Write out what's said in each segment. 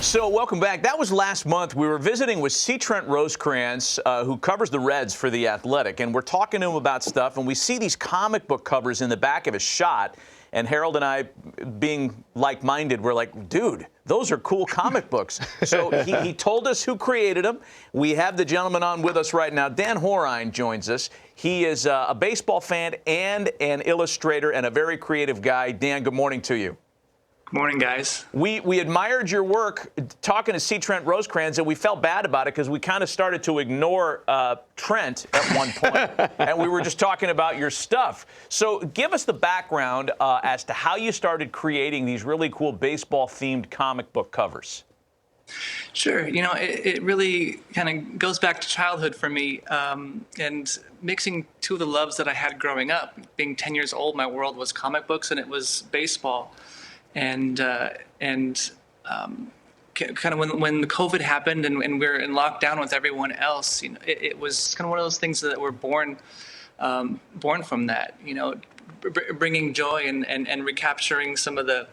So welcome back. That was last month. We were visiting with C. Trent Rosecrans, who covers the Reds for The Athletic, and we're talking to him about stuff, and we see these comic book covers in the back of his shot, and Harold and I, being like-minded, we're like, dude, those are cool comic books. So he told us who created them. We have the gentleman on with us right now. Dan Horine joins us. He is a baseball fan and an illustrator and a very creative guy. Dan, good morning to you. Morning, guys. We admired your work talking to C. Trent Rosecrans, and we felt bad about it because we kind of started to ignore Trent at one point, and we were just talking about your stuff. So give us the background as to how you started creating these really cool baseball-themed comic book covers. Sure. You know, it really kind of goes back to childhood for me, and mixing two of the loves that I had growing up. Being 10 years old, my world was comic books and it was baseball. And kind of when the COVID happened and we were in lockdown with everyone else, you know, it was kind of one of those things that were born from that, you know, bringing joy and recapturing some of the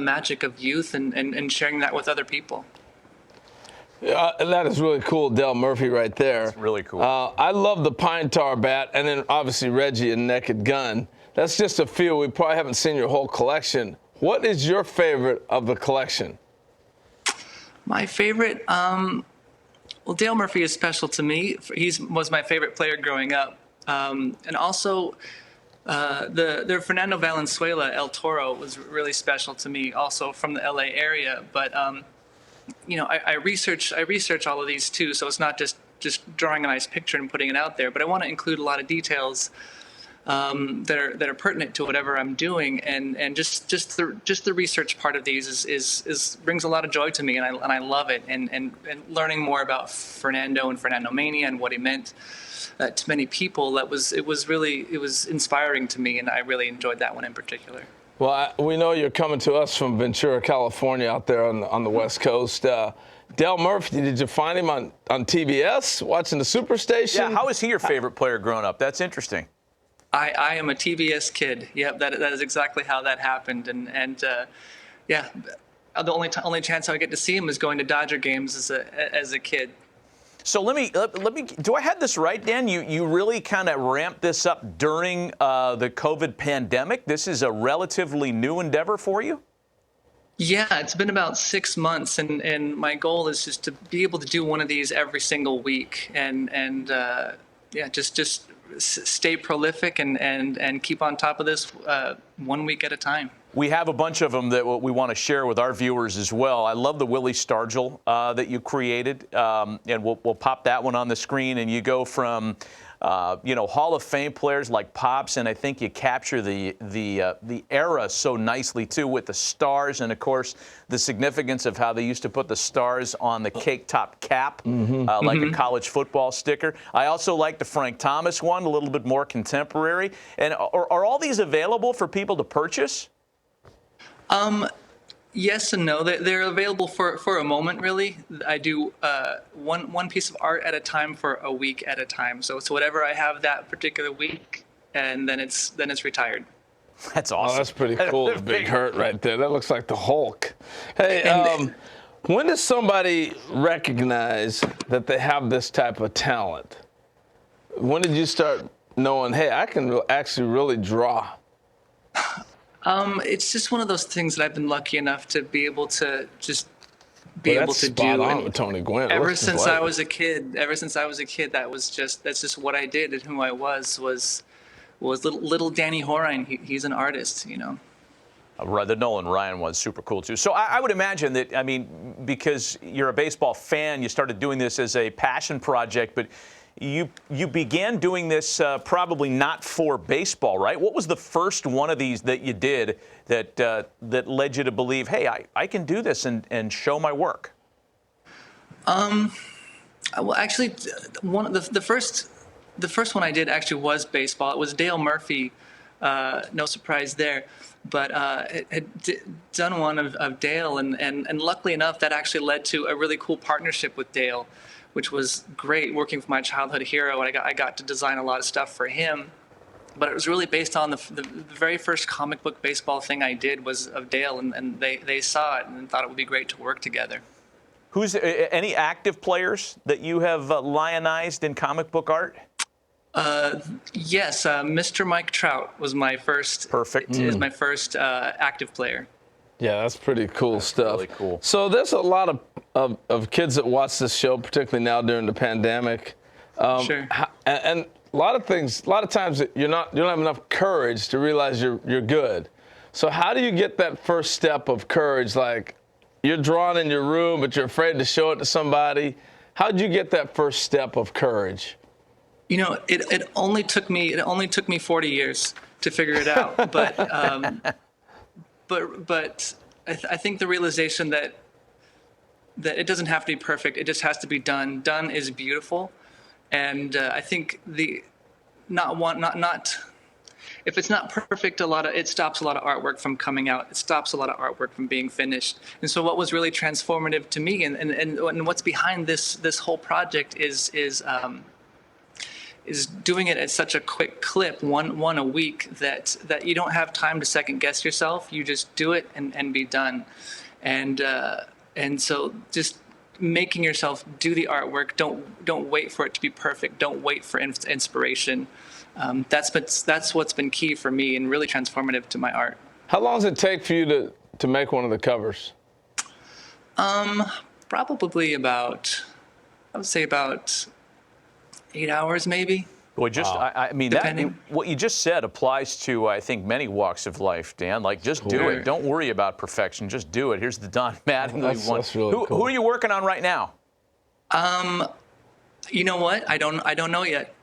magic of youth and sharing that with other people. That is really cool, Del Murphy right there. It's really cool. I love the pine tar bat, and then obviously Reggie and Naked Gun. That's just a few. We probably haven't seen your whole collection. What is your favorite of the collection? My favorite, well, Dale Murphy is special to me. He was my favorite player growing up. And also the Fernando Valenzuela, El Toro, was really special to me, also from the LA area. But, you know, I research all of these too, so it's not just drawing a nice picture and putting it out there, but I want to include a lot of details that are pertinent to whatever I'm doing, and just the research part of these is brings a lot of joy to me, and I love it, and learning more about Fernando and Fernando Mania and what he meant to many people. It was inspiring to me, and I really enjoyed that one in particular. Well, we know you're coming to us from Ventura, California, out there on the West Coast. Del Murphy, did you find him on TBS watching the Superstation? Yeah, how was he your favorite player growing up? That's interesting. I am a TBS kid. Yep, that is exactly how that happened. And yeah, the only chance I would get to see him is going to Dodger games as a kid. So let me. Do I have this right, Dan? You really kind of ramped this up during the COVID pandemic. This is a relatively new endeavor for you. Yeah, it's been about 6 months, and my goal is just to be able to do one of these every single week, and yeah, just stay prolific and keep on top of this 1 week at a time. We have a bunch of them that we want to share with our viewers as well. I love the Willie Stargell that you created, and we'll pop that one on the screen. And you go from Hall of Fame players like Pops, and I think you capture the era so nicely too, with the stars, and of course the significance of how they used to put the stars on the cake top cap, like a college football sticker. I also like the Frank Thomas one, a little bit more contemporary. And are all these available for people to purchase? Yes and no. They're available for a moment, really. I do one piece of art at a time for a week at a time. So it's whatever I have that particular week, and then it's retired. That's awesome. Oh, that's pretty cool. The big hurt right there. That looks like the Hulk. Hey, when does somebody recognize that they have this type of talent? When did you start knowing, hey, I can actually really draw? It's just one of those things that I've been lucky enough to be able to just be able to do. Spot on with Tony Gwynn. Ever since I was a kid, that's just what I did, and who I was little Danny Horine. He's an artist, you know. The Nolan Ryan one's super cool too. So I would imagine that, I mean, because you're a baseball fan, you started doing this as a passion project, but you began doing this probably not for baseball, right? What was the first one of these that you did that led you to believe, hey, I can do this and show my work? Well, actually, the first one I did actually was baseball. It was Dale Murphy. No surprise there. But had done one of Dale, and luckily enough, that actually led to a really cool partnership with Dale, which was great, working for my childhood hero. And I got to design a lot of stuff for him. But it was really based on the very first comic book baseball thing I did was of Dale, and they saw it and thought it would be great to work together. Who's any active players that you have lionized in comic book art? Yes, Mr. Mike Trout was my first. Perfect. Is my first active player. Yeah, that's pretty cool stuff. really cool. So there's a lot of kids that watch this show, particularly now during the pandemic. Sure. And a lot of times you don't have enough courage to realize you're good. So how do you get that first step of courage? Like you're drawn in your room, but you're afraid to show it to somebody. How did you get that first step of courage? You know, it only took me 40 years to figure it out. But I think the realization that it doesn't have to be perfect. It just has to be done. Done is beautiful. And I think if it's not perfect, it stops a lot of artwork from coming out. It stops a lot of artwork from being finished. And so what was really transformative to me and what's behind this whole project is doing it at such a quick clip, one a week, that you don't have time to second guess yourself. You just do it and be done. And so just making yourself do the artwork. Don't wait for it to be perfect. Don't wait for inspiration. That's what's been key for me and really transformative to my art. How long does it take for you to make one of the covers? Probably I would say about 8 hours, maybe. Well, I mean, what you just said applies to, I think, many walks of life, Dan. Like, just do it. Don't worry about perfection. Just do it. Here's the Don Mattingly one. That's really cool. Who are you working on right now? You know what? I don't know yet.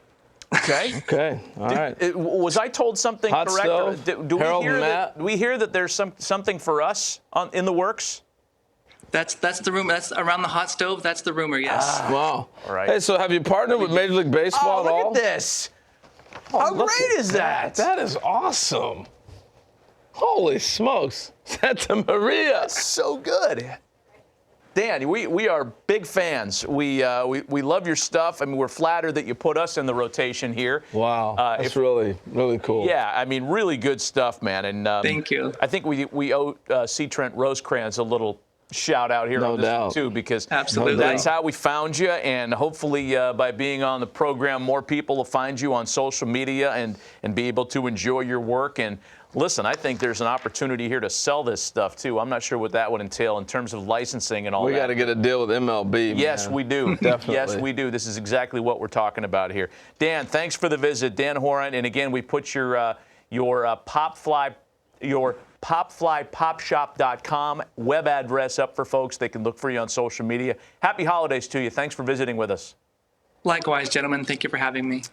Okay. Okay. All right. Was I told something Hot correct? Stove, Do Harold and Matt. we hear that there's something for us in the works? That's the rumor. That's around the hot stove. That's the rumor. Yes. Wow. All right. Hey, so have you partnered with Major League Baseball at all? Look at this. How Look great at is that? That is awesome. Holy smokes. Santa Maria. So good. Dan, we are big fans. We love your stuff. I mean, we're flattered that you put us in the rotation here. Wow. That's really, really cool. Yeah, I mean, really good stuff, man. And Thank you. I think we owe C. Trent Rosecrans a little shout out here on this one too, because Absolutely. that's how we found you, and hopefully by being on the program, more people will find you on social media and be able to enjoy your work. And listen, I think there's an opportunity here to sell this stuff too. I'm not sure what that would entail in terms of licensing and all that. We got to get a deal with MLB, man. Yes, we do. Definitely. Yes, we do. This is exactly what we're talking about here. Dan, thanks for the visit. Dan Horine, and again, we put your popflypopshop.com web address up for folks. They can look for you on social media. Happy holidays to you. Thanks for visiting with us. Likewise, gentlemen. Thank you for having me.